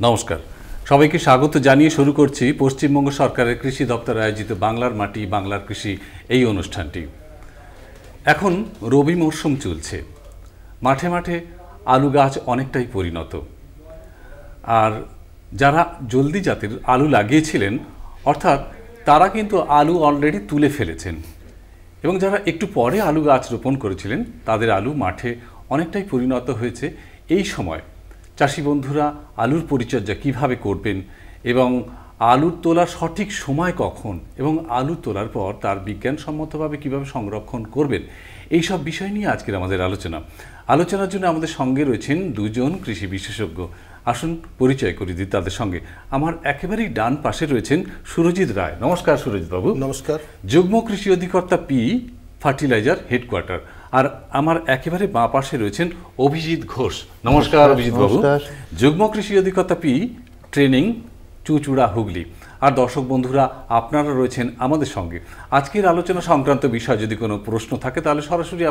নমস্কার, সবাইকে স্বাগত জানিয়ে শুরু করছি পশ্চিমবঙ্গ সরকারের কৃষি দপ্তর আয়োজিত বাংলার মাটি বাংলার কৃষি এই অনুষ্ঠানটি। এখন রবি মরশুম চলছে, মাঠে মাঠে আলু গাছ অনেকটাই পরিণত। আর যারা জলদি জাতের আলু লাগিয়েছিলেন, অর্থাৎ তারা কিন্তু আলু অলরেডি তুলে ফেলেছেন, এবং যারা একটু পরে আলু গাছ রোপণ করেছিলেন তাদের আলু মাঠে অনেকটাই পরিণত হয়েছে। এই সময় চাষি বন্ধুরা আলুর পরিচর্যা কিভাবে করবেন এবং আলুর তোলার সঠিক সময় কখন এবং আলু তোলার পর তার বিজ্ঞানসম্মতভাবে কিভাবে সংরক্ষণ করবেন, এই সব বিষয় নিয়ে আজকের আমাদের আলোচনার জন্য আমাদের সঙ্গে রয়েছেন দুজন কৃষি বিশেষজ্ঞ। আসুন পরিচয় করে দিই তাদের সঙ্গে। আমার একেবারেই ডান পাশে রয়েছেন সুরজিৎ রায়। নমস্কার সুরজিৎ বাবু। নমস্কার। যুগ্ম কৃষি অধিকর্তা পি ফার্টিলাইজার হেডকোয়ার্টার। আর আমার একেবারে বাঁ পাশে রয়েছেন অভিজিৎ ঘোষ। নমস্কার অভিজিৎ বাবু। যুগ্ম কৃষি অধিকর্তা পি ট্রেনিং, চুঁচুড়া, হুগলি। আর দর্শক বন্ধুরা, আপনারা রয়েছেন আমাদের সঙ্গে। আজকের আলোচনা সংক্রান্ত বিষয় যদি কোনো প্রশ্ন থাকে তাহলে সরাসরি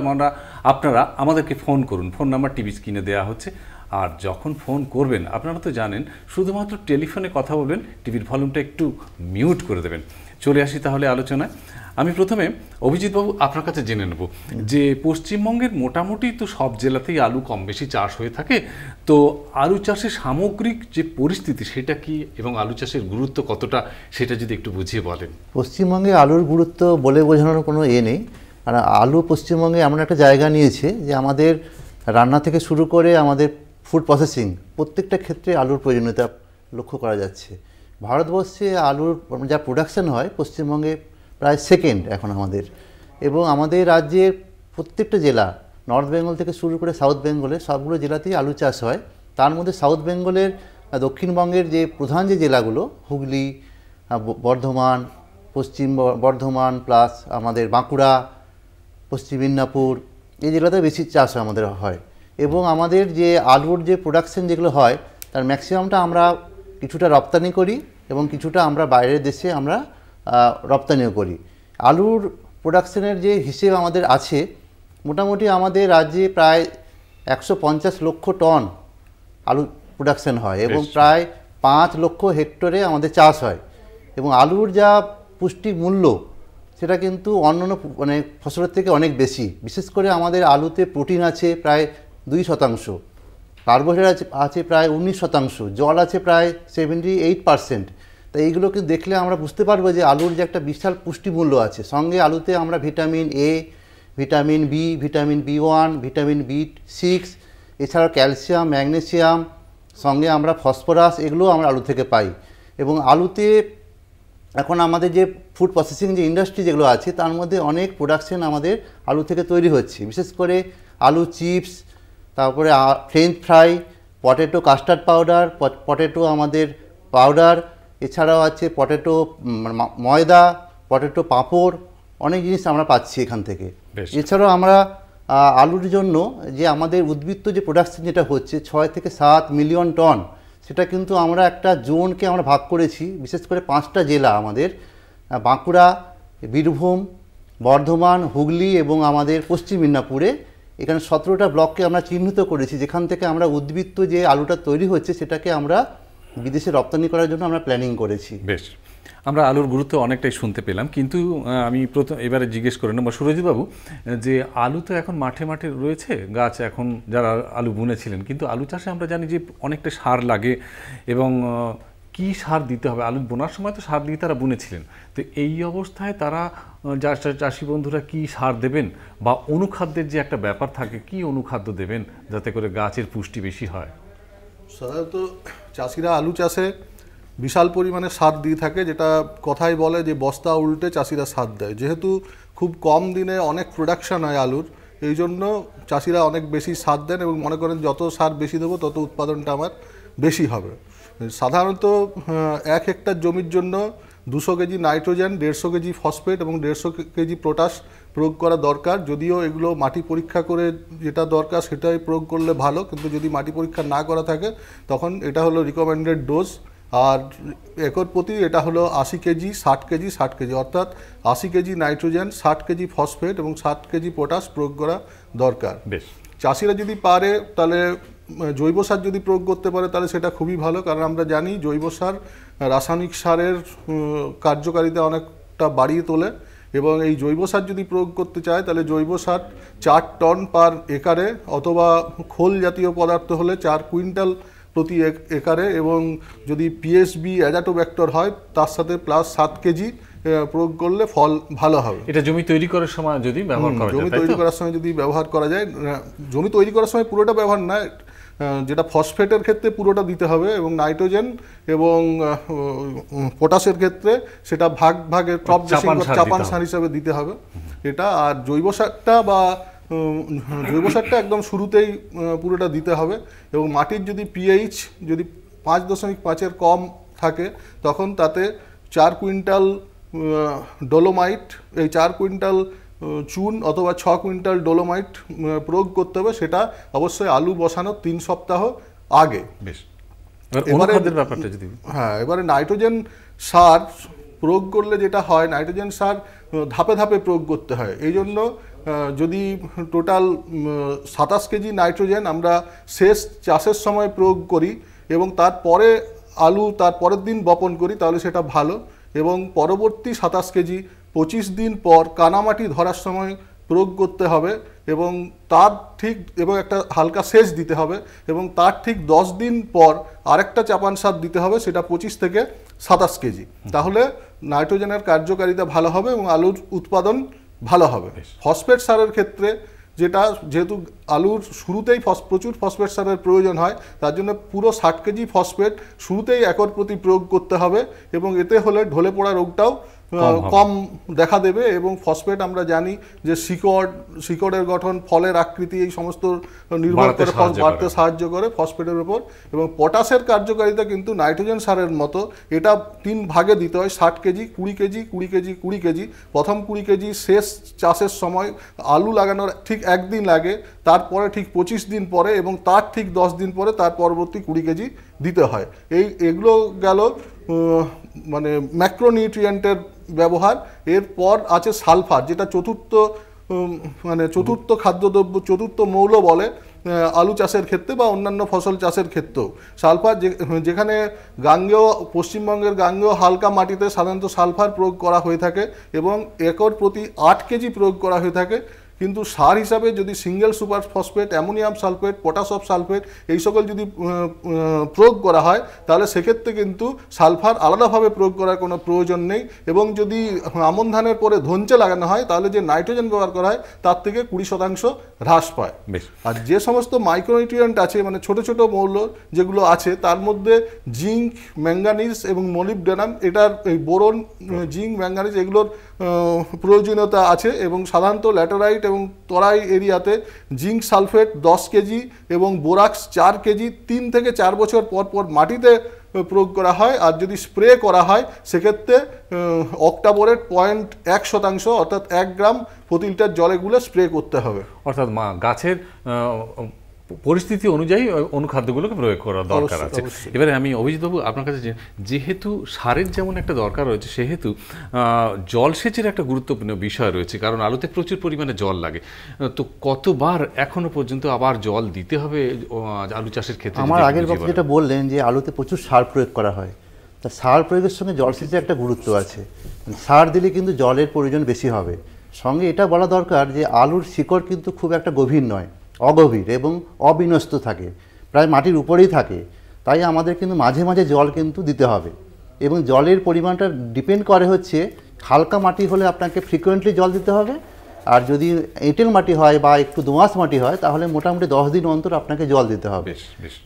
আপনারা আমাদেরকে ফোন করুন। ফোন নাম্বার টিভি স্ক্রিনে দেওয়া হচ্ছে। আর যখন ফোন করবেন, আপনারা তো জানেন, শুধুমাত্র টেলিফোনে কথা বলবেন, টিভির ভলিউমটা একটু মিউট করে দেবেন। চলে আসি তাহলে আলোচনায়। আমি প্রথমে অভিজিৎবাবু আপনার কাছে জেনে নেব যে পশ্চিমবঙ্গের মোটামুটি তো সব জেলাতেই আলু কম বেশি চাষ হয়ে থাকে, তো আলু চাষের সামগ্রিক যে পরিস্থিতি সেটা কি এবং আলু চাষের গুরুত্ব কতটা, সেটা যদি একটু বুঝিয়ে বলেন। পশ্চিমবঙ্গে আলুর গুরুত্ব বলে বোঝানোর কোনো নেই। আর আলু পশ্চিমবঙ্গে এমন একটা জায়গা নিয়েছে যে আমাদের রান্না থেকে শুরু করে আমাদের ফুড প্রসেসিং প্রত্যেকটা ক্ষেত্রে আলুর প্রয়োজনীয়তা লক্ষ্য করা যাচ্ছে। ভারতবর্ষে আলুর যা প্রোডাকশন হয় পশ্চিমবঙ্গে প্রায় সেকেন্ড এখন আমাদের, এবং আমাদের রাজ্যের প্রত্যেকটা জেলা, নর্থ বেঙ্গল থেকে শুরু করে সাউথ বেঙ্গলের সবগুলো জেলাতেই আলু চাষ হয়। তার মধ্যে সাউথ বেঙ্গলের দক্ষিণবঙ্গের যে প্রধান যে জেলাগুলো, হুগলি, বর্ধমান, পশ্চিম বর্ধমান প্লাস আমাদের বাঁকুড়া, পশ্চিম মিদনাপুর, এই জেলাতে বেশি চাষ আমাদের হয়। এবং আমাদের যে আলুর যে প্রোডাকশন যেগুলো হয় তার ম্যাক্সিমামটা আমরা কিছুটা রপ্তানি করি এবং কিছুটা আমরা বাইরের দেশে আমরা রপ্তানিও করি। আলুর প্রোডাকশনের যে হিসেব আমাদের আছে, মোটামুটি আমাদের রাজ্যে প্রায় 150 লক্ষ টন আলু প্রোডাকশন হয় এবং প্রায় 5 লক্ষ হেক্টরে আমাদের চাষ হয়। এবং আলুর যা পুষ্টি মূল্য সেটা কিন্তু অন্যান্য ফসলের থেকে অনেক বেশি। বিশেষ করে আমাদের আলুতে প্রোটিন আছে প্রায় 2%, কার্বোহাইড্রেট আছে প্রায় 19%, জল আছে প্রায় 78%। তো এইগুলো কিন্তু দেখলে আমরা বুঝতে পারবো যে আলুর যে একটা বিশাল পুষ্টিমূল্য আছে। সঙ্গে আলুতে আমরা vitamin A, vitamin B, vitamin B one, vitamin বি6, এছাড়াও ক্যালসিয়াম, ম্যাগনেসিয়াম, সঙ্গে আমরা ফসফরাস, এগুলো আমরা আলু থেকে পাই। এবং আলুতে এখন আমাদের যে ফুড প্রসেসিং যে ইন্ডাস্ট্রি যেগুলো আছে তার মধ্যে অনেক প্রোডাকশন আমাদের আলু থেকে তৈরি হচ্ছে। বিশেষ করে আলু চিপস, তারপরে French fry, potato custard powder, potato আমাদের পাউডার, এছাড়াও আছে পটেটো ময়দা, পটেটো পাঁপড়, অনেক জিনিস আমরা পাচ্ছি এখান থেকে। এছাড়াও আমরা আলুর জন্য যে আমাদের উদ্বৃত্ত যে প্রোডাকশন যেটা হচ্ছে 6 থেকে 7 মিলিয়ন টন, সেটা কিন্তু আমরা একটা জোনকে আমরা ভাগ করেছি। বিশেষ করে 5টা জেলা আমাদের, বাঁকুড়া, বীরভূম, বর্ধমান, হুগলি এবং আমাদের পশ্চিম মিদনাপুরে, এখানে 17টা ব্লককে আমরা চিহ্নিত করেছি, যেখান থেকে আমরা উদ্বৃত্ত যে আলুটা তৈরি হচ্ছে সেটাকে আমরা বিদেশে রপ্তানি করার জন্য আমরা প্ল্যানিং করেছি। বেশ, আমরা আলুর গুরুত্ব অনেকটাই শুনতে পেলাম, কিন্তু আমি এবারে জিজ্ঞেস করে নেব সুরজিৎবাবু, যে আলু তো এখন মাঠে মাঠে রয়েছে গাছ, এখন যারা আলু বুনেছিলেন, কিন্তু আলু চাষে আমরা জানি যে অনেকটা সার লাগে এবং কি সার দিতে হবে, আলু বোনার সময় তো সার দিয়ে তারা বুনেছিলেন, তো এই অবস্থায় তারা চাষি বন্ধুরা কি সার দেবেন বা অনুখাদ্যের যে একটা ব্যাপার থাকে, কি অনুখাদ্য দেবেন যাতে করে গাছের পুষ্টি বেশি হয়? সাধারণত চাষিরা আলু চাষে বিশাল পরিমাণে সার দিয়ে থাকে, যেটা কথাই বলে যে বস্তা উল্টে চাষিরা সার দেয়। যেহেতু খুব কম দিনে অনেক প্রোডাকশান হয় আলুর, এই জন্য চাষিরা অনেক বেশি সার দেন এবং মনে করেন যত সার বেশি দেবো তত উৎপাদনটা আমার বেশি হবে। সাধারণত 1 হেক্টর জমির জন্য 200 কেজি নাইট্রোজেন, 150 কেজি ফসফেট এবং 150 কেজি পটাশ প্রয়োগ করা দরকার। যদিও এগুলো মাটি পরীক্ষা করে যেটা দরকার সেটাই প্রয়োগ করলে ভালো, কিন্তু যদি মাটি পরীক্ষা না করা থাকে তখন এটা হলো রিকমেন্ডেড ডোজ। আর একর প্রতি এটা হলো 80 কেজি 60 কেজি 60 কেজি, অর্থাৎ 80 কেজি নাইট্রোজেন, 60 কেজি ফসফেট এবং 60 কেজি পটাশ প্রয়োগ করা দরকার। বেশ, চাষিরা যদি পারে তাহলে জৈব সার যদি প্রয়োগ করতে পারে তাহলে সেটা খুবই ভালো, কারণ আমরা জানি জৈব সার রাসায়নিক সারের কার্যকারিতা অনেকটা বাড়িয়ে তোলে, এবং এই জৈব সার যদি প্রয়োগ করতে চায় তাহলে জৈব সার 4 টন পার একরে, অথবা খোল জাতীয় পদার্থ হলে 4 কুইন্টাল প্রতি একরে, এবং যদি পিএসবি অ্যাজাটোব্যাক্টর হয় তার সাথে প্লাস 7 কেজি প্রয়োগ করলে ফল ভালো হবে। এটা জমি তৈরি করার সময় যদি ব্যবহার করা যায়, জমি তৈরি করার সময় যদি ব্যবহার করা যায়, জমি তৈরি করার সময় পুরোটা ব্যবহার না, যেটা ফসফেটের ক্ষেত্রে পুরোটা দিতে হবে, এবং নাইট্রোজেন এবং পটাশের ক্ষেত্রে সেটা ভাগের টপ চাপান সার হিসাবে দিতে হবে এটা। আর জৈব সারটা একদম শুরুতেই পুরোটা দিতে হবে, এবং মাটির যদি পিএইচ যদি 5.5-এর কম থাকে তখন তাতে 4 কুইন্টাল ডোলোমাইট, এই 4 কুইন্টাল চুন অথবা 6 কুইন্টাল ডোলোমাইট প্রয়োগ করতে হবে, সেটা অবশ্যই আলু বসানোর 3 সপ্তাহ আগে। এবারে নাইট্রোজেন সার প্রয়োগ করলে যেটা হয়, নাইট্রোজেন সার ধাপে ধাপে প্রয়োগ করতে হয়। এই জন্য যদি টোটাল 27 কেজি নাইট্রোজেন আমরা শেষ চাষের সময় প্রয়োগ করি এবং তারপরে আলু তার পরের দিন বপন করি তাহলে সেটা ভালো, এবং পরবর্তী 27 কেজি 25 দিন পর কানামাটি ধরার সময় প্রয়োগ করতে হবে, এবং তার ঠিক এবং একটা হালকা সেচ দিতে হবে, এবং তার ঠিক 10 দিন পর আরেকটা চাপান সার দিতে হবে, সেটা 25 থেকে 27 কেজি। তাহলে নাইট্রোজেনের কার্যকারিতা ভালো হবে এবং আলুর উৎপাদন ভালো হবে। ফসফেট সারের ক্ষেত্রে যেহেতু আলুর শুরুতেই প্রচুর ফসফেট সারের প্রয়োজন হয়, তার জন্য পুরো 60 কেজি ফসফেট শুরুতেই একর প্রতি প্রয়োগ করতে হবে, এবং এতে হলে ঢলে পড়া রোগটাও কম দেখা দেবে। এবং ফসফেট আমরা জানি যে শিকড়ের গঠন, ফলের আকৃতি, এই সমস্ত নির্ভর করে বাড়তে সাহায্য করে ফসফেটের উপর। এবং পটাশের কার্যকারিতা কিন্তু নাইট্রোজেন সারের মতো, এটা 3 ভাগে দিতে হয়, 60 কেজি 20 কেজি 20 কেজি 20 কেজি। প্রথম 20 কেজি শেষ চাষের সময়, আলু লাগানোর ঠিক 1 দিন লাগে, তারপরে ঠিক 25 দিন পরে, এবং তার ঠিক 10 দিন পরে তার পরবর্তী 20 কেজি দিতে হয়। এগুলো গেল মানে ম্যাক্রোনিউট্রিয়েন্টের ব্যবহার। এরপর আছে সালফার, যেটা চতুর্থ খাদ্যদ্রব্য, চতুর্থ মৌল বলে আলু চাষের ক্ষেত্রে বা অন্যান্য ফসল চাষের ক্ষেত্রেও। সালফার যেখানে পশ্চিমবঙ্গের গাঙ্গেয় হালকা মাটিতে সাধারণত সালফার প্রয়োগ করা হয়ে থাকে, এবং একর প্রতি 8 কেজি প্রয়োগ করা হয়ে থাকে। কিন্তু সার হিসাবে যদি single super phosphate, ammonium sulphate, potash sulphate এই সকল যদি প্রয়োগ করা হয় তাহলে সেক্ষেত্রে কিন্তু সালফার আলাদাভাবে প্রয়োগ করার কোনো প্রয়োজন নেই। এবং যদি আমন ধানের পরে ধনচে লাগানো হয় তাহলে যে নাইট্রোজেন ব্যবহার করা হয় তার থেকে 20% হ্রাস পায়। আর যে সমস্ত মাইক্রোনিউট্রিয়েন্ট আছে, মানে ছোট ছোট মৌল যেগুলো আছে, তার মধ্যে জিঙ্ক, ম্যাঙ্গানিজ এবং মলিবডেনাম, এটার এই বোরন, জিঙ্ক, ম্যাঙ্গানিজ এগুলোর প্রয়োজনীয়তা আছে। এবং সাধারণত ল্যাটেরাইট এবং তরাই এরিয়াতে জিঙ্ক সালফেট 10 কেজি এবং বোরাক্স 4 কেজি 3 থেকে 4 বছর পর পর মাটিতে প্রয়োগ করা হয়। আর যদি স্প্রে করা হয় সেক্ষেত্রে অক্টাবোরেট 0.1% অর্থাৎ 1 গ্রাম প্রতি লিটার জলে গুলে স্প্রে করতে হবে। অর্থাৎ গাছের পরিস্থিতি অনুযায়ী অনুখাদ্যগুলোকে প্রয়োগ করার দরকার আছে। এবারে আমি অভিজিৎবাবু আপনার কাছে, যেহেতু সারের যেমন একটা দরকার রয়েছে, সেহেতু জলসেচের একটা গুরুত্বপূর্ণ বিষয় রয়েছে, কারণ আলুতে প্রচুর পরিমাণে জল লাগে। তো কতবার এখনো পর্যন্ত আবার জল দিতে হবে আলু চাষের ক্ষেত্রে? আমার আগের বক্তব্যে যেটা বললেন যে আলুতে প্রচুর সার প্রয়োগ করা হয়, তা সার প্রয়োগের সঙ্গে জলসেচের একটা গুরুত্ব আছে। সার দিলে কিন্তু জলের প্রয়োজন বেশি হবে। সঙ্গে এটা বলা দরকার যে আলুর শিকড় কিন্তু খুব একটা গভীর নয়, অগভীর এবং অবিন্যস্ত থাকে, প্রায় মাটির উপরেই থাকে। তাই আমাদের কিন্তু মাঝে মাঝে জল কিন্তু দিতে হবে, এবং জলের পরিমাণটা ডিপেন্ড করে হচ্ছে হালকা মাটি হলে আপনাকে ফ্রিকোয়েন্টলি জল দিতে হবে, আর যদি এঁটেল মাটি হয় বা একটু দোআঁশ মাটি হয় তাহলে মোটামুটি 10 দিন অন্তর আপনাকে জল দিতে হবে।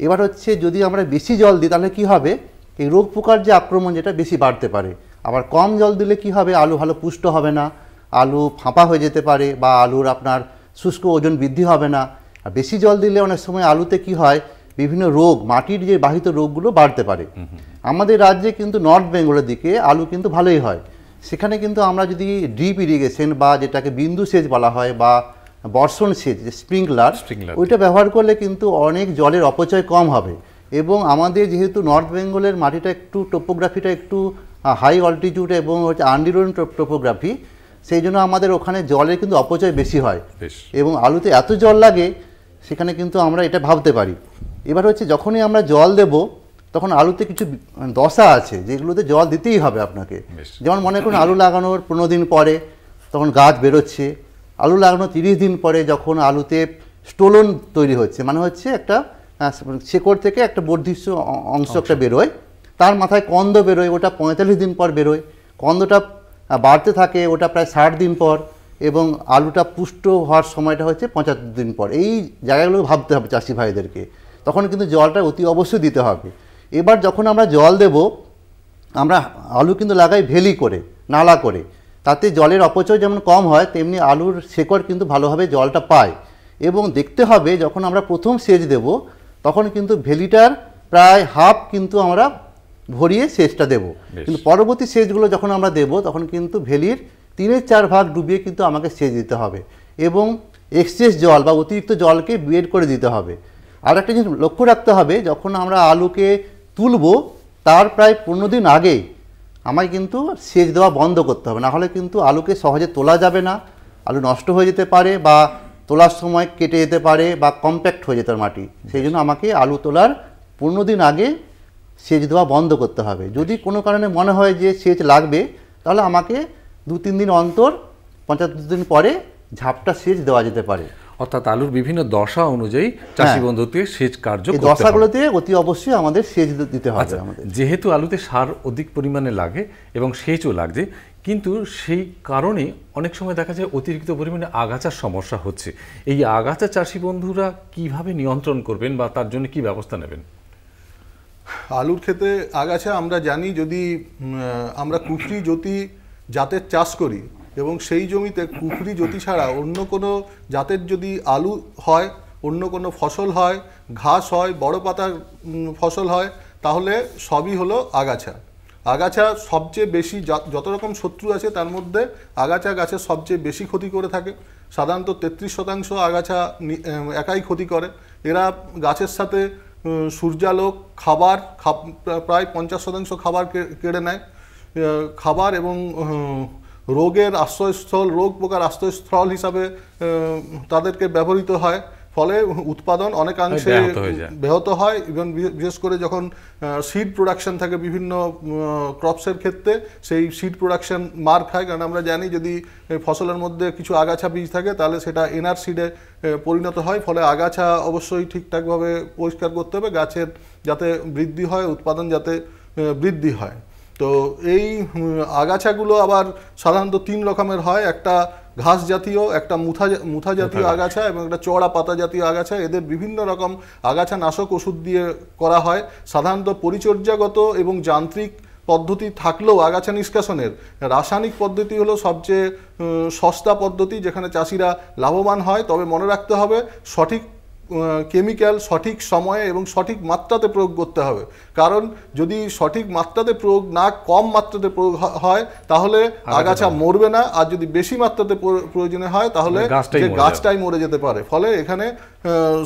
এবার হচ্ছে যদি আমরা বেশি জল দিই তাহলে কি হবে, এই রোগ পোকার যে আক্রমণ যেটা বেশি বাড়তে পারে। আবার কম জল দিলে কি হবে, আলু ভালো পুষ্ট হবে না, আলু ফাঁপা হয়ে যেতে পারে, বা আলুর আপনার শুষ্ক ওজন বৃদ্ধি হবে না। আর বেশি জল দিলে অনেক সময় আলুতে কি হয়, বিভিন্ন রোগ, মাটির যে বাহিত রোগগুলো বাড়তে পারে। আমাদের রাজ্যে কিন্তু নর্থ বেঙ্গলের দিকে আলু কিন্তু ভালোই হয়। সেখানে কিন্তু আমরা যদি ড্রিপ ইরিগেশন বা যেটাকে বিন্দু সেচ বলা হয় বা বর্ষণ সেচ, যে স্প্রিংকলার, ওইটা ব্যবহার করলে কিন্তু অনেক জলের অপচয় কম হবে। এবং আমাদের যেহেতু নর্থ বেঙ্গলের মাটিটা একটু টোপোগ্রাফিটা একটু হাই অল্টিটিউড এবং হচ্ছে আনডিরোন টোপোগ্রাফি, সেই জন্য আমাদের ওখানে জলের কিন্তু অপচয় বেশি হয়, এবং আলুতে এত জল লাগে সেখানে কিন্তু আমরা এটা ভাবতে পারি। এবার হচ্ছে যখনই আমরা জল দেব তখন আলুতে কিছু দশা আছে যেগুলোতে জল দিতেই হবে আপনাকে। যেমন মনে করুন আলু লাগানোর 15 দিন পরে তখন গাছ বেরোচ্ছে, আলু লাগানোর 30 দিন পরে যখন আলুতে স্টোলন তৈরি হচ্ছে, মানে হচ্ছে একটা শেকড় থেকে একটা বর্ধিষ্ণু অংশ একটা বেরোয়, তার মাথায় কন্দ বেরোয়, ওটা 45 দিন পর বেরোয়, কন্দটা বাড়তে থাকে, ওটা প্রায় 60 দিন পর, এবং আলুটা পুষ্ট হওয়ার সময়টা হচ্ছে 75 দিন পর। এই জায়গাগুলো ভাবতে হবে চাষি ভাইদেরকে। তখন কিন্তু জলটা অতি অবশ্যই দিতে হবে। এবার যখন আমরা জল দেব, আমরা আলু কিন্তু লাগাই ভেলি করে, নালা করে, তাতে জলের অপচয় যেমন কম হয় তেমনি আলুর শেকড় কিন্তু ভালোভাবে জলটা পায়। এবং দেখতে হবে যখন আমরা প্রথম সেচ দেব তখন কিন্তু ভেলিটার প্রায় হাফ কিন্তু আমরা ভরিয়ে সেচটা দেব, কিন্তু পরবর্তী সেচগুলো যখন আমরা দেব তখন কিন্তু ভেলির 3/4 ভাগ ডুবিয়ে কিন্তু আমাকে সেচ দিতে হবে, এবং এক্সেস জল বা অতিরিক্ত জলকে বের করে দিতে হবে। আর একটা জিনিস লক্ষ্য রাখতে হবে, যখন আমরা আলুকে তুলব তার প্রায় 15 দিন আগে আমায় কিন্তু সেচ দেওয়া বন্ধ করতে হবে, না হলে কিন্তু আলুকে সহজে তোলা যাবে না, আলু নষ্ট হয়ে যেতে পারে বা তোলার সময় কেটে যেতে পারে বা কম্প্যাক্ট হয়ে যেতে পারে মাটি। সেই জন্য আমাকে আলু তোলার 15 দিন আগে সেচ দেওয়া বন্ধ করতে হবে। যদি কোনো কারণে মনে হয় যে সেচ লাগবে তাহলে আমাকে 2-3 দিন অন্তর 75 দিন পরে ঝাপটা সেচ দেওয়া যেতে পারে। অর্থাৎ আলুর বিভিন্ন দশা অনুযায়ী চাষি বন্ধুকে সেচ কার্য করতে হবে। দশাগুলোতে অতি অবশ্যই আমাদের সেচ দিতে হবে। আমাদের যেহেতু আলুতে সার অধিক পরিমাণে লাগে এবং সেচও লাগছে, কিন্তু সেই কারণে অনেক সময় দেখা যায় অতিরিক্ত পরিমাণে আগাছার সমস্যা হচ্ছে। এই আগাছা চাষি বন্ধুরা কিভাবে নিয়ন্ত্রণ করবেন বা তার জন্য কি ব্যবস্থা নেবেন? আলুর ক্ষেতে আগাছা আমরা জানি, যদি আমরা কুফরি জ্যোতি জাতের চাষ করি এবং সেই জমিতে কুফরি জ্যোতি ছাড়া অন্য কোনো জাতের যদি আলু হয়, অন্য কোনো ফসল হয়, ঘাস হয়, বড় পাতার ফসল হয়, তাহলে সবই হলো আগাছা। আগাছা সবচেয়ে বেশি, যত রকম শত্রু আছে তার মধ্যে আগাছা গাছের সবচেয়ে বেশি ক্ষতি করে থাকে। সাধারণত 33% আগাছা একাই ক্ষতি করে। এরা গাছের সাথে সূর্যালোক, খাবার, প্রায় 50% খাবার কেড়ে নেয়। খাবার এবং রোগের আশ্রয়স্থল, রোগ পোকার আশ্রয়স্থল হিসাবে তাদেরকে ব্যবহৃত হয়, ফলে উৎপাদন অনেকাংশে ব্যাহত হয়। এবং বিশেষ করে যখন সিড প্রোডাকশন থাকে বিভিন্ন ক্রপসের ক্ষেত্রে, সেই সিড প্রোডাকশন মার খায়। কারণ আমরা জানি যদি ফসলের মধ্যে কিছু আগাছা বীজ থাকে তাহলে সেটা এনআর সিডে পরিণত হয়। ফলে আগাছা অবশ্যই ঠিকঠাকভাবে পরিষ্কার করতে হবে গাছের, যাতে বৃদ্ধি হয়, উৎপাদন যাতে বৃদ্ধি হয়। তো এই আগাছাগুলো আবার সাধারণত 3 রকমের হয়, একটা ঘাস জাতীয়, একটা মুথা জাতীয় আগাছা এবং একটা চওড়া পাতা জাতীয় আগাছা। এদের বিভিন্ন রকম আগাছা নাশক ওষুধ দিয়ে করা হয়। সাধারণত পরিচর্যাগত এবং যান্ত্রিক পদ্ধতি থাকলেও আগাছা নিষ্কাশনের রাসায়নিক পদ্ধতি হলো সবচেয়ে সস্তা পদ্ধতি, যেখানে চাষিরা লাভবান হয়। তবে মনে রাখতে হবে সঠিক কেমিক্যাল সঠিক সময়ে এবং সঠিক মাত্রাতে প্রয়োগ করতে হবে। কারণ যদি সঠিক মাত্রাতে প্রয়োগ না, কম মাত্রাতে প্রয়োগ হয় তাহলে আগাছা মরবে না, আর যদি বেশি মাত্রাতে প্রয়োজনে হয় তাহলে গাছটাই মরে যেতে পারে। ফলে এখানে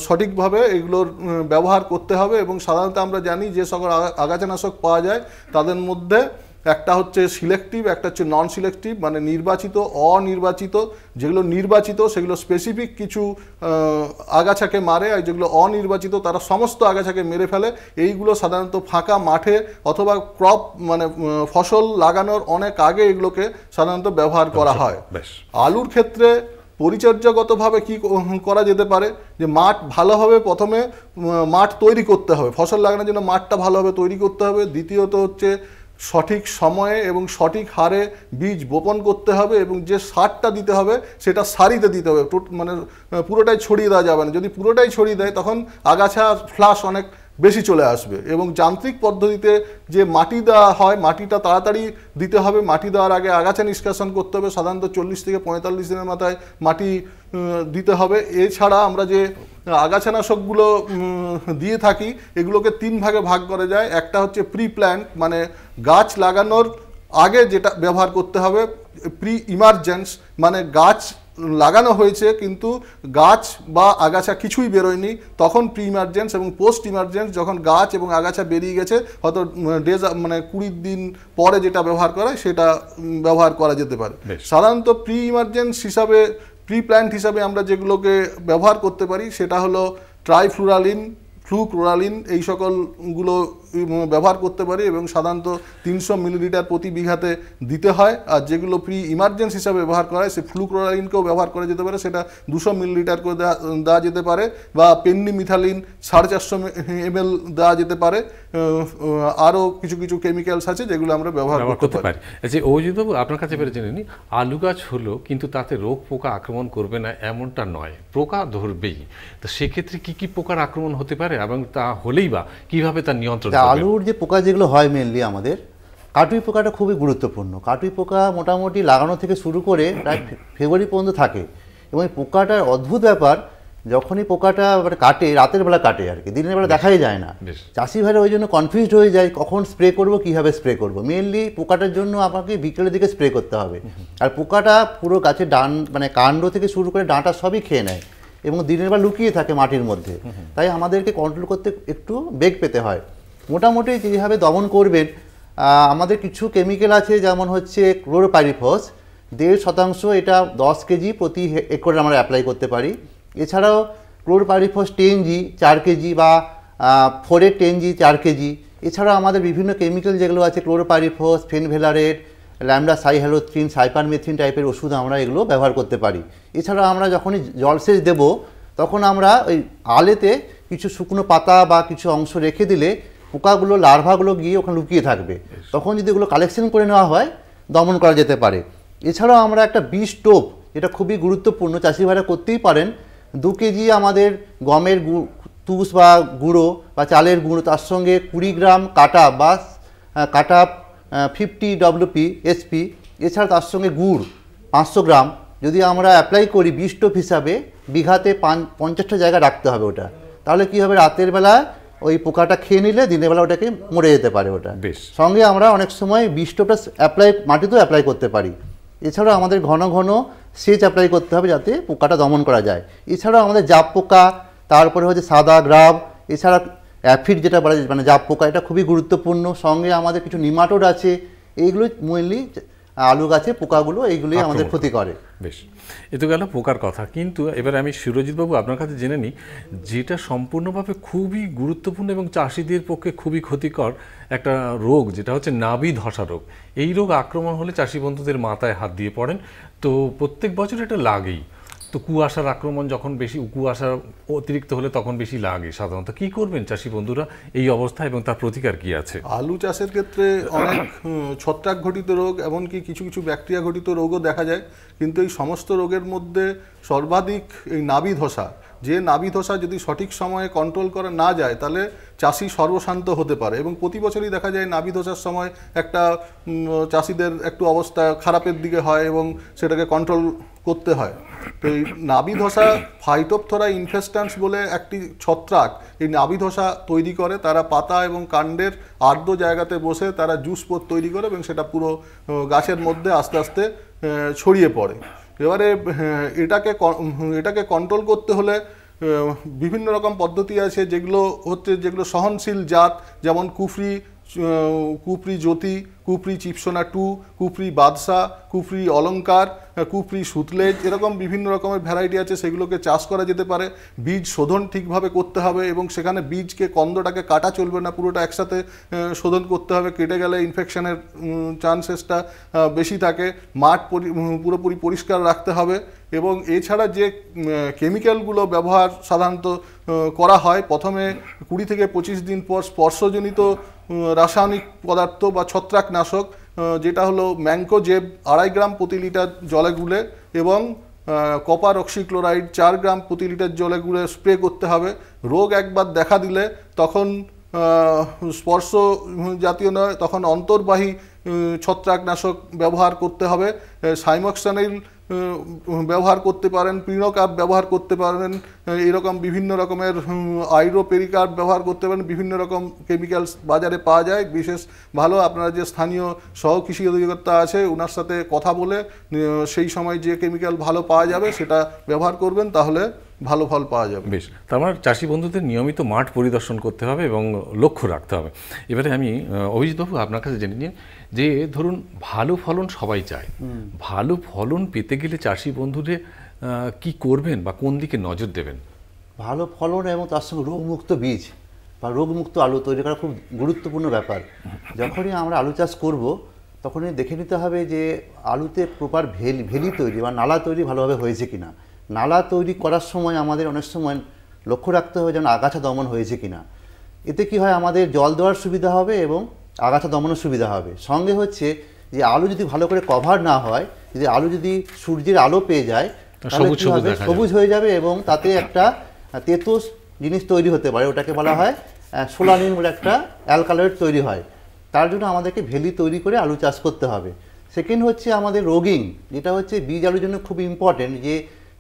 সঠিকভাবে এগুলোর ব্যবহার করতে হবে। এবং সাধারণত আমরা জানি যে সকল আগাছানাশক পাওয়া যায় তাদের মধ্যে একটা হচ্ছে সিলেক্টিভ, একটা হচ্ছে নন সিলেক্টিভ, মানে নির্বাচিত, অনির্বাচিত। যেগুলো নির্বাচিত সেগুলো স্পেসিফিক কিছু আগাছাকে মারে, আর যেগুলো অনির্বাচিত তারা সমস্ত আগাছাকে মেরে ফেলে। এইগুলো সাধারণত ফাঁকা মাঠে অথবা ক্রপ মানে ফসল লাগানোর অনেক আগে এগুলোকে সাধারণত ব্যবহার করা হয়। আলুর ক্ষেত্রে পরিচর্যাগতভাবে কি করা যেতে পারে, যে মাঠ ভালোভাবে প্রথমে মাঠ তৈরি করতে হবে, ফসল লাগানোর জন্য মাঠটা ভালোভাবে তৈরি করতে হবে। দ্বিতীয়ত হচ্ছে সঠিক সময়ে এবং সঠিক হারে বীজ বপন করতে হবে, এবং যে সারটা দিতে হবে সেটা সারিতে দিতে হবে, মানে পুরোটাই ছড়িয়ে দেওয়া যাবে না। যদি পুরোটাই ছড়িয়ে দেয় তখন আগাছা ফ্লাশ অনেক বেশি চলে আসবে। এবং যান্ত্রিক পদ্ধতিতে যে মাটি দেওয়া হয়, মাটিটা তাড়াতাড়ি দিতে হবে। মাটি দেওয়ার আগে আগাছা নিষ্কাশন করতে হবে, সাধারণত 40 থেকে 45 দিনের মাথায় মাটি দিতে হবে। এছাড়া আমরা যে আগাছানাশকগুলো দিয়ে থাকি এগুলোকে 3 ভাগে ভাগ করা যায়। একটা হচ্ছে প্রি প্ল্যান্ট, মানে গাছ লাগানোর আগে যেটা ব্যবহার করতে হবে। প্রি ইমার্জেন্স, মানে গাছ লাগানো হয়েছে কিন্তু গাছ বা আগাছা কিছুই বেরোয়নি, তখন প্রি ইমার্জেন্স। এবং পোস্ট ইমার্জেন্স, যখন গাছ এবং আগাছা বেরিয়ে গেছে, হয়তো মানে 20 দিন পরে যেটা ব্যবহার করা সেটা ব্যবহার করা যেতে পারে। সাধারণত প্রি ইমার্জেন্স হিসাবে, প্রি প্ল্যান্ট হিসাবে আমরা যেগুলোকে ব্যবহার করতে পারি সেটা হলো ট্রাইফ্লুরালিন, ফ্লুক্লোরালিন এই সকলগুলো ব্যবহার করতে পারি এবং সাধারণত 300 মিলিলিটার প্রতি বিঘাতে দিতে হয়। আর যেগুলো প্রি ইমার্জেন্সি হিসাবে ব্যবহার করা হয় সে ফ্লুক্লোরালিনকেও ব্যবহার করা যেতে পারে, সেটা 200 মিলিলিটার করে দেওয়া যেতে পারে, বা পেন্নিমিথালিন 450 ml দেওয়া যেতে পারে। আরও কিছু কিছু কেমিক্যালস আছে যেগুলো আমরা ব্যবহার করতে পারি। আচ্ছা অভিজিৎবাবু, আপনার কাছে পেরে জেনে নিই, আলু গাছ হলো কিন্তু তাতে রোগ পোকা আক্রমণ করবে না এমনটা নয়, পোকা ধরবেই। তো সেক্ষেত্রে কি কি পোকার আক্রমণ হতে পারে এবং তা হলেই বা কিভাবে তার নিয়ন্ত্রণ? আলুর যে পোকা যেগুলো হয় মেনলি আমাদের কাটুই পোকাটা খুবই গুরুত্বপূর্ণ। কাটুই পোকা মোটামুটি লাগানো থেকে শুরু করে প্রায় ফেব্রুয়ারি পর্যন্ত থাকে, এবং এই পোকাটার অদ্ভুত ব্যাপার, যখনই পোকাটা কাটে রাতের বেলা কাটে আর কি, দিনের বেলা দেখাই যায় না। চাষি ভাইরা ওই জন্য কনফিউজড হয়ে যায় কখন স্প্রে করব, কীভাবে স্প্রে করব। মেনলি পোকাটার জন্য আমাকে বিকেলের দিকে স্প্রে করতে হবে, আর পোকাটা পুরো গাছের কাণ্ড থেকে শুরু করে ডাঁটা সবই খেয়ে নেয় এবং দিনের বেলা লুকিয়ে থাকে মাটির মধ্যে। তাই আমাদেরকে কন্ট্রোল করতে একটু বেগ পেতে হয়। মোটামুটি যেভাবে দমন করবেন, আমাদের কিছু কেমিক্যাল আছে, যেমন হচ্ছে ক্লোরোপাইরিফস 1.5%, এটা 10 কেজি প্রতি একরে আমরা অ্যাপ্লাই করতে পারি। এছাড়াও ক্লোরোপাইরিফস 10g 4 কেজি বা 4 10g 4 কেজি। এছাড়াও আমাদের বিভিন্ন কেমিক্যাল যেগুলো আছে, ক্লোরোপাইরিফস, ফেনভেলারেট, ল্যামডা সাইহ্যালোথ্রিন, সাইপারমেথ্রিন টাইপের ওষুধ আমরা এগুলো ব্যবহার করতে পারি। এছাড়া আমরা যখনই জলসেচ দেব তখন আমরা ওই আলেতে কিছু শুকনো পাতা বা কিছু অংশ রেখে দিলে পোকাগুলো লার্ভাগুলো গিয়ে ওখানে লুকিয়ে থাকবে, তখন যদি এগুলো কালেকশন করে নেওয়া হয় দমন করা যেতে পারে। এছাড়াও আমরা একটা বীজ টোপ, যেটা খুবই গুরুত্বপূর্ণ, চাষি ভাইরা করতেই পারেন। 2 কেজি আমাদের গমের তুষ বা গুঁড়ো বা চালের গুঁড়ো, তার সঙ্গে 20 গ্রাম কাটা বা কাটা 50 WP SP, এছাড়া তার সঙ্গে গুড় 500 গ্রাম যদি আমরা অ্যাপ্লাই করি বীজ টোপ হিসাবে, বিঘাতে 50টা জায়গা রাখতে হবে ওটা। তাহলে কি হবে, রাতের বেলা ওই পোকাটা খেয়ে নিলে দিনের বেলা ওটাকে মরে যেতে পারে ওটা। সঙ্গে আমরা অনেক সময় বীজ টোপটা মাটিতেও অ্যাপ্লাই করতে পারি। এছাড়াও আমাদের ঘন ঘন সেচ অ্যাপ্লাই করতে হবে যাতে পোকাটা দমন করা যায়। এছাড়াও আমাদের জাপ পোকা, তারপরে হচ্ছে সাদা গ্রাব, এছাড়া অ্যাফিড যেটা বলা যায় জাপ পোকা, এটা খুবই গুরুত্বপূর্ণ। সঙ্গে আমাদের কিছু নিমাটোড আছে, এইগুলো মেনলি আলু গাছে পোকাগুলো এইগুলোই আমাদের ক্ষতি করে। বেশ, এ তো গেল পোকার কথা। কিন্তু এবারে আমি সুরজিৎবাবু আপনার কাছে জেনে নিই, যেটা সম্পূর্ণভাবে খুবই গুরুত্বপূর্ণ এবং চাষিদের পক্ষে খুবই ক্ষতিকর একটা রোগ, যেটা হচ্ছে নাভি ধসা রোগ। এই রোগ আক্রমণ হলে চাষি বন্ধুদের মাথায় হাত দিয়ে পড়েন, তো প্রত্যেক বছর এটা লাগেই। তো কুয়াশার আক্রমণ যখন বেশি, কুয়াশা অতিরিক্ত হলে তখন বেশি লাগে সাধারণত। কি করবেন চাষি বন্ধুরা এই অবস্থা এবং তার প্রতিকার কি আছে? আলু চাষের ক্ষেত্রে অনেক ছত্রাক ঘটিত রোগ, এমনকি কিছু কিছু ব্যাকটেরিয়া ঘটিত রোগও দেখা যায়। কিন্তু এই সমস্ত রোগের মধ্যে সর্বাধিক এই নাভি ধসা, যে নাভি ধসা যদি সঠিক সময়ে কন্ট্রোল করা না যায় তাহলে চাষি সর্বশান্ত হতে পারে, এবং প্রতি বছরই দেখা যায় নাভি ধসার সময় একটা চাষিদের একটু অবস্থা খারাপের দিকে হয় এবং সেটাকে কন্ট্রোল করতে হয়। তো এই নাভি ধসা ফাইটোপথোরা ইনফেস্ট্যান্স বলে একটি ছত্রাক এই নাভি ধসা তৈরি করে। তারা পাতা এবং কাণ্ডের আর্দ্র জায়গাতে বসে তারা জুস পোত তৈরি করে এবং সেটা পুরো গাছের মধ্যে আস্তে আস্তে ছড়িয়ে পড়ে। এবারে এটাকে কন্ট্রোল করতে হলে বিভিন্ন রকম পদ্ধতি আছে, যেগুলো সহনশীল জাত, যেমন কুফরি জ্যোতি, কুফরি চিপসোনা 2, কুফরি বাদশাহ, কুফরি অলঙ্কার, কুফরি সুতলেজ, এরকম বিভিন্ন রকমের ভ্যারাইটি আছে, সেগুলোকে চাষ করা যেতে পারে। বীজ শোধন ঠিকভাবে করতে হবে এবং সেখানে বীজকে কন্দটাকে কাটা চলবে না, পুরোটা একসাথে শোধন করতে হবে। কেটে গেলে ইনফেকশনের চান্সেসটা বেশি থাকে। মাঠ পুরোপুরি পরিষ্কার রাখতে হবে। এবং এছাড়া যে কেমিক্যালগুলো ব্যবহার সাধারণত করা হয়, প্রথমে 20 থেকে 25 দিন পর স্পর্শজনিত রাসায়নিক পদার্থ বা ছত্রাকনাশক, যেটা হলো ম্যাঙ্কোজেব 2.5 গ্রাম প্রতি লিটার জলে গুলে এবং কপার অক্সিক্লোরাইড 4 গ্রাম প্রতি লিটার জলে গুলে স্প্রে করতে হবে। রোগ একবার দেখা দিলে তখন স্পর্শ জাতীয় নয়, তখন অন্তর্বাহী ছত্রাকনাশক ব্যবহার করতে হবে। সাইমক্সানিল ব্যবহার করতে পারেন, পিনোকাপ ব্যবহার করতে পারেন, এরকম বিভিন্ন রকমের আইরোপেরিকাপ ব্যবহার করতে পারেন। বিভিন্ন রকম কেমিক্যালস বাজারে পাওয়া যায়। বিশেষ ভালো আপনারা যে স্থানীয় সহ কৃষি অধিকর্তা আছে ওনার সাথে কথা বলে সেই সময় যে কেমিক্যাল ভালো পাওয়া যাবে সেটা ব্যবহার করবেন, তাহলে ভালো ফল পাওয়া যাবে। বেশ, তার মানে চাষি বন্ধুদের নিয়মিত মাঠ পরিদর্শন করতে হবে এবং লক্ষ্য রাখতে হবে। এবারে আমি অভিজিৎবাবু আপনার কাছে জেনে নিন যে ধরুন ভালো ফলন সবাই চায়, ভালো ফলন পেতে গেলে চাষি বন্ধুদের কি করবেন বা কোন দিকে নজর দেবেন? ভালো ফলন এবং তার সঙ্গে রোগমুক্ত বীজ বা রোগমুক্ত আলু তৈরি করা খুব গুরুত্বপূর্ণ ব্যাপার। যখনই আমরা আলু চাষ করব তখনই দেখে নিতে হবে যে আলুতে প্রপার ভেলি তৈরি বা নালা তৈরি ভালোভাবে হয়েছে কিনা। নালা তৈরি করার সময় আমাদের অনেক সময় লক্ষ্য রাখতে হবে যেন আগাছা দমন হয়েছে কিনা। এতে কি হয়, আমাদের জল দেওয়ার সুবিধা হবে এবং আগাছা দমনের সুবিধা হবে। সঙ্গে হচ্ছে যে আলু যদি ভালো করে কভার না হয়, যদি আলু যদি সূর্যের আলো পেয়ে যায় তাহলে কি হবে, সবুজ হয়ে যাবে এবং তাতে একটা তেতো জিনিস তৈরি হতে পারে, ওটাকে বলা হয় সোলানিন বলে একটা অ্যালকালয়েড তৈরি হয়। তার জন্য আমাদেরকে ভেলি তৈরি করে আলু চাষ করতে হবে। সেকেন্ড হচ্ছে আমাদের রোগিং, যেটা হচ্ছে বীজ আলুর জন্য খুব ইম্পর্টেন্ট,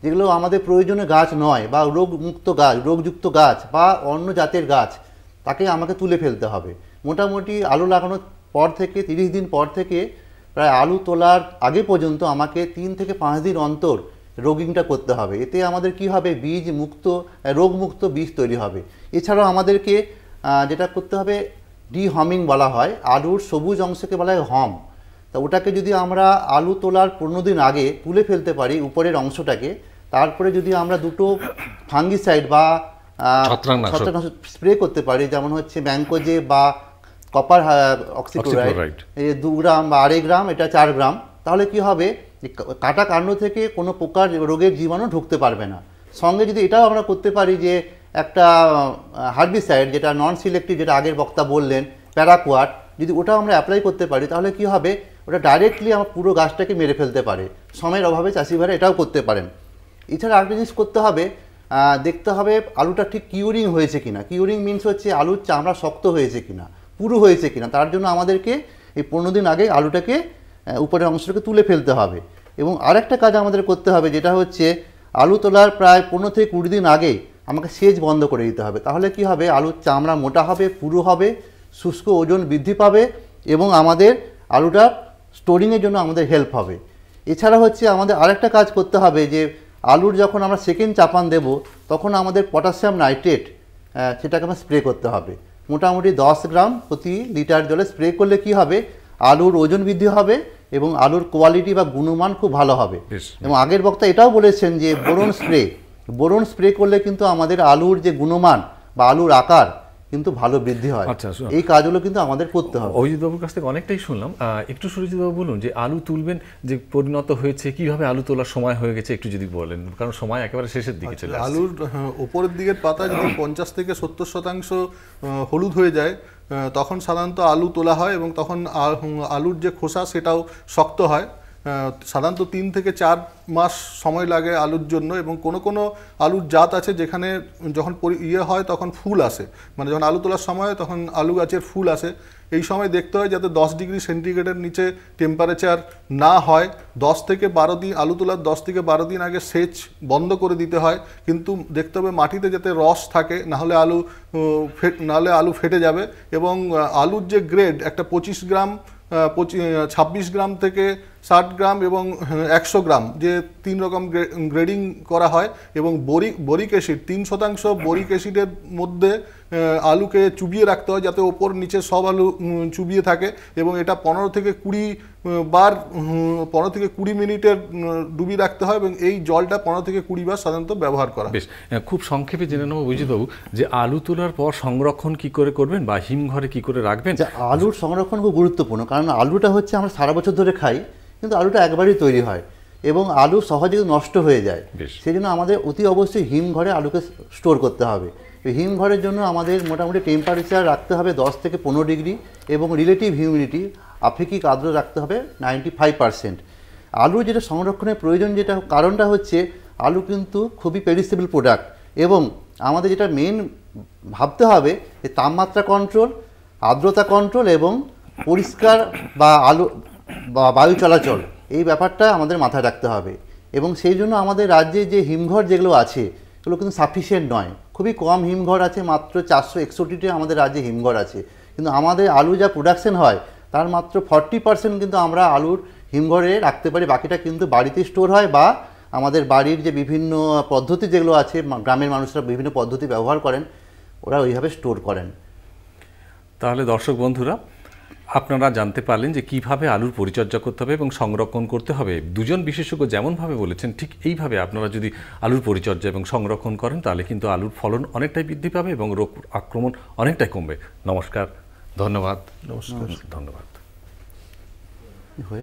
যেগুলো আমাদের প্রয়োজনীয় গাছ নয় বা রোগমুক্ত গাছ, রোগযুক্ত গাছ বা অন্য জাতের গাছ, তাকে আমাকে তুলে ফেলতে হবে। মোটামুটি আলু লাগানোর পর থেকে 30 দিন পর থেকে প্রায় আলু তোলার আগে পর্যন্ত আমাকে 3 থেকে 5 দিন অন্তর রোগিংটা করতে হবে। এতে আমাদের কি হবে, বীজ মুক্ত, রোগমুক্ত বীজ তৈরি হবে। এছাড়াও আমাদেরকে যেটা করতে হবে, ডিহমিং বলা হয়, আলুর সবুজ অংশকে বলা হয় হম। তা ওটাকে যদি আমরা আলু তোলার 15 দিন আগে তুলে ফেলতে পারি উপরের অংশটাকে, তারপরে যদি আমরা দুটো ফাঙ্গিসাইড বা ছত্রাকনাশক স্প্রে করতে পারি, যেমন হচ্ছে ম্যানকোজে বা কপার অক্সিক্লোরাইড 2 গ্রাম বা 2.5 গ্রাম, এটা 4 গ্রাম, তাহলে কি হবে, কাটা কাণ্ড থেকে কোনো প্রকার রোগের জীবাণু ঢুকতে পারবে না। সঙ্গে যদি এটাও আমরা করতে পারি যে একটা হার্বিসাইড যেটা নন সিলেক্টিভ, যেটা আগের বক্তা বললেন প্যারাকুয়াট, যদি ওটাও আমরা অ্যাপ্লাই করতে পারি তাহলে কি হবে, ওটা ডাইরেক্টলি আমার পুরো গাছটাকে মেরে ফেলতে পারে। সময়ের অভাবে চাষি ভাইরা এটাও করতে পারেন। এছাড়া আরেকটা জিনিস করতে হবে, দেখতে হবে আলুটা ঠিক কিউরিং হয়েছে কিনা। কিউরিং মিনস হচ্ছে আলুর চামড়া শক্ত হয়েছে কিনা, পুরু হয়েছে কিনা। তার জন্য আমাদেরকে এই 15 দিন আগে আলুটাকে উপরের অংশটাকে তুলে ফেলতে হবে। এবং আরেকটা কাজ আমাদের করতে হবে, যেটা হচ্ছে আলু তোলার প্রায় 15 থেকে 20 দিন আগে আমাকে সেচ বন্ধ করে দিতে হবে। তাহলে কি হবে, আলুর চামড়া মোটা হবে, পুরু হবে, শুষ্ক ওজন বৃদ্ধি পাবে এবং আমাদের আলুটা স্টোরিংয়ের জন্য আমাদের হেল্প হবে। এছাড়া হচ্ছে আমাদের আরেকটা কাজ করতে হবে, যে আলুর যখন আমরা সেকেন্ড চাপান দেব তখন আমাদের পটাশিয়াম নাইট্রেট সেটাকে আমরা স্প্রে করতে হবে। মোটামুটি 10 গ্রাম প্রতি লিটার জলে স্প্রে করলে কি হবে, আলুর ওজন বৃদ্ধি হবে এবং আলুর কোয়ালিটি বা গুণমান খুব ভালো হবে। এবং আগের বক্তা এটাও বলেছেন যে বোরন স্প্রে করলে কিন্তু আমাদের আলুর যে গুণমান বা আলুর আকার কিন্তু ভালো বৃদ্ধি হয়। এই কাজগুলো কিন্তু আমাদের করতে হবে। অভিজিৎবাবুর কাছ থেকে অনেকটাই শুনলাম। একটু সুরজিৎবাবু বলুন যে আলু তুলবেন যে পরিণত হয়েছে, কিভাবে আলু তোলার সময় হয়ে গেছে একটু যদি বলেন, কারণ সময় একেবারে শেষের দিকে চলে আসছে। আলুর উপরের দিকের পাতা যদি 50 থেকে 70% হলুদ হয়ে যায় তখন সাধারণত আলু তোলা হয় এবং তখন আলুর যে খোসা সেটাও শক্ত হয়। সাধারণত 3 থেকে 4 মাস সময় লাগে আলুর জন্য। এবং কোনো আলুর জাত আছে যেখানে যখন হয় তখন ফুল আসে, মানে যখন আলু তোলার সময় হয় তখন আলু গাছের ফুল আসে। এই সময় দেখতে হয় যাতে 10 ডিগ্রি সেন্টিগ্রেডের নিচে টেম্পারেচার না হয়। 10 থেকে 12 দিন আলু তোলার 10 থেকে 12 দিন আগে সেচ বন্ধ করে দিতে হয়। কিন্তু দেখতে হবে মাটিতে যাতে রস থাকে, নাহলে আলু ফেটে যাবে। এবং আলুর যে গ্রেড, একটা 25 গ্রাম 26 গ্রাম থেকে 60 গ্রাম এবং 100 গ্রাম, যে 3 রকম গ্রেডিং করা হয়। এবং বোরিক অ্যাসিড 3% বোরিক অ্যাসিডের মধ্যে আলুকে চুবিয়ে রাখতে হয় যাতে ওপর নিচে সব আলু চুবিয়ে থাকে। এবং এটা 15 থেকে 20 মিনিটের ডুবিয়ে রাখতে হয় এবং এই জলটা 15 থেকে 20 বার সাধারণত ব্যবহার করা। বেশ, খুব সংক্ষেপে জেনে নেব অভিজিৎবাবু যে আলু তোলার পর সংরক্ষণ কি করে করবেন বা হিমঘরে কি করে রাখবেন। আলুর সংরক্ষণ খুব গুরুত্বপূর্ণ, কারণ আলুটা হচ্ছে আমরা সারা বছর ধরে খাই, কিন্তু আলুটা একবারই তৈরি হয় এবং আলু সহজে নষ্ট হয়ে যায়। সেই জন্য আমাদের অতি অবশ্যই হিমঘরে আলুকে স্টোর করতে হবে। হিমঘরের জন্য আমাদের মোটামুটি টেম্পারেচার রাখতে হবে 10 থেকে 15 ডিগ্রি এবং রিলেটিভ হিউমিডিটি আপেক্ষিক আর্দ্র রাখতে হবে 95%। আলু যেটা সংরক্ষণের প্রয়োজন, যেটা কারণটা হচ্ছে আলু কিন্তু খুবই পেরিসেবল প্রোডাক্ট এবং আমাদের যেটা মেন ভাবতে হবে যে তাপমাত্রা কন্ট্রোল, আর্দ্রতা কন্ট্রোল এবং পরিষ্কার বা বায়ু চলাচল, এই ব্যাপারটা আমাদের মাথায় রাখতে হবে। এবং সেই জন্য আমাদের রাজ্যে যে হিমঘর যেগুলো আছে এগুলো কিন্তু সাফিসিয়েন্ট নয়, খুবই কম হিমঘর আছে, মাত্র 461টি আমাদের রাজ্যে হিমঘর আছে। কিন্তু আমাদের আলু যা প্রোডাকশন হয় তার মাত্র 40% কিন্তু আমরা আলুর হিমঘরে রাখতে পারি, বাকিটা কিন্তু বাড়িতে স্টোর হয় বা আমাদের বাড়ির যে বিভিন্ন পদ্ধতি যেগুলো আছে, গ্রামের মানুষরা বিভিন্ন পদ্ধতি ব্যবহার করেন, ওরা ওইভাবে স্টোর করেন। তাহলে দর্শক বন্ধুরা, আপনারা জানতে পারলেন যে কিভাবে আলুর পরিচর্যা করতে হবে এবং সংরক্ষণ করতে হবে। দুজন বিশেষজ্ঞ যেমনভাবে বলেছেন ঠিক এইভাবে আপনারা যদি আলুর পরিচর্যা এবং সংরক্ষণ করেন তাহলে কিন্তু আলুর ফলন অনেকটাই বৃদ্ধি পাবে এবং রোগ আক্রমণ অনেকটাই কমবে। নমস্কার, ধন্যবাদ। নমস্কার। ধন্যবাদ। হয়ে